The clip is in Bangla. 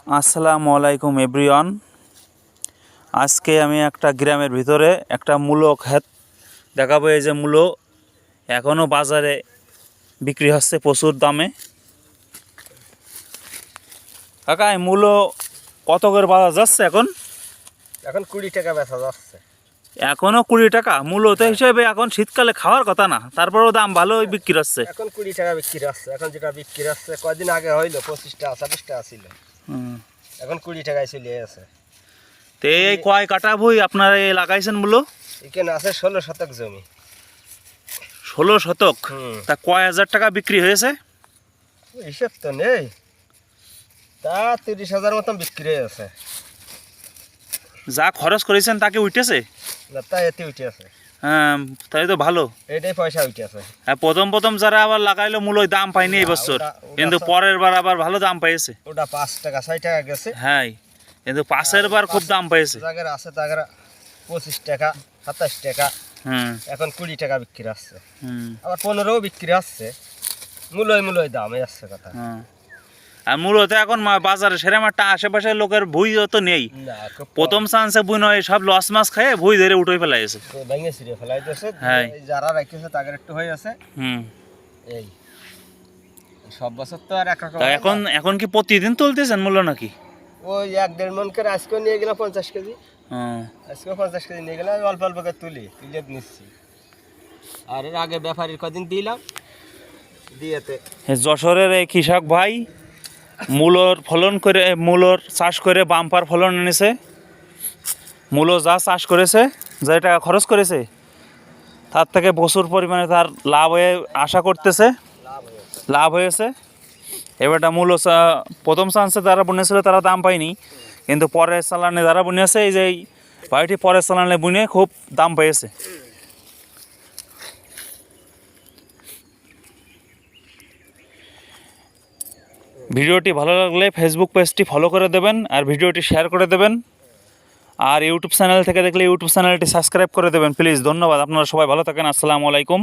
আসসালামু আলাইকুম এভরিওয়ান। আজকে আমি একটা গ্রামের ভিতরে একটা মূলো ক্ষেত দেখাবো। এই যে মূলো এখনও বাজারে বিক্রি হচ্ছে প্রচুর দামে। কাকা, এই মূলো কত করে বাজার যাচ্ছে এখন? এখন 20 টাকা বেচা যাচ্ছে। এখনও 20 টাকা? মূলো তো হিসেবে এখন শীতকালে খাওয়ার কথা না, তারপরেও দাম ভালোই বিক্রি হচ্ছে। এখন 20 টাকা বিক্রি হচ্ছে। এখন যেটা বিক্রি হচ্ছে কয়দিন আগে হইলো 25 টাকা 26 টাকা ছিল, এখন 20 টাকায় চলে আছে। তো এই কয় কাটা বই আপনারা লাগাইছেন মূলো? এখানে আছে 16 শতক জমি। 16 শতক? তা কয় হাজার টাকা বিক্রি হয়েছে? হিসেব তো নেই, তা 30,000 মতন বিক্রি হয়েছে। যা খরচ করেছেন তাকে উঠেছে? না, তা এতে উঠে আছে। হ্যাঁ, তাই তো ভালো। এটাই পয়সা উঠে আছে। হ্যাঁ, প্রথম যারা আবার লাগাইলো মূলোয় দাম পায়নি এই বছর, কিন্তু পরের বার আবার ভালো দাম পাইছে। ওটা 5 টাকা 6 টাকা গেছে। হ্যাঁ, কিন্তু পাশের বার খুব দাম পাইছে। জায়গার আছে তাগরা 25 টাকা 27 টাকা, এখন 20 টাকা বিক্রি হচ্ছে। আবার 15ও বিক্রি হচ্ছে। মূলই দাম এই আসছে কথা। আর মূলত এখন বাজারে সেরকম একটা আশেপাশের লোকের ভুই তো নেই। প্রথম চান্সে বুই নয়, সব লস মাছ খায় ভুই ধরে উঠে ফেলাইছে, ভেঙে ছিঁড়ে ফেলাইতেছে। হ্যাঁ, যারা রাখতেছে তাদের একটু হয়ে আছে। এই সব বছর তো আর একরকম। এখন কি প্রতিদিন তুলতেছেন মূল্য নাকি? ওই 1-1.5 মন করে আজকে নিয়ে গেলাম 50 কেজি। আজকে 50 কেজি নিয়ে গেলাম, অল্প অল্প করে তুলে নিচ্ছি। আর এর আগে ব্যাপারীর কদিন দিলাম দিয়েতে। যশোরের এই কৃষক ভাই মূলোর চাষ করে বাম্পার ফলন এনেছে। মূলো যা চাষ করেছে, যা টাকা খরচ করেছে, তার থেকে প্রচুর পরিমাণে তার লাভ হয়ে আশা করতেছে, লাভ হয়েছে। এবারটা মূলো প্রথম চান্সে যারা বুনেছিল তারা দাম পায়নি, কিন্তু পরের চালানে যারা বুনেছে, এই যে ভাইটি পরের চালানে বুনে খুব দাম পেয়েছে। ভিডিওটি ভালো লাগলে ফেসবুক পেজটি ফলো করে দেবেন, আর ভিডিওটি শেয়ার করে দেবেন, আর ইউটিউব চ্যানেল থেকে দেখলে ইউটিউব চ্যানেলটি সাবস্ক্রাইব করে দেবেন প্লিজ। ধন্যবাদ। আপনারা সবাই ভালো থাকেন। আসসালামু আলাইকুম।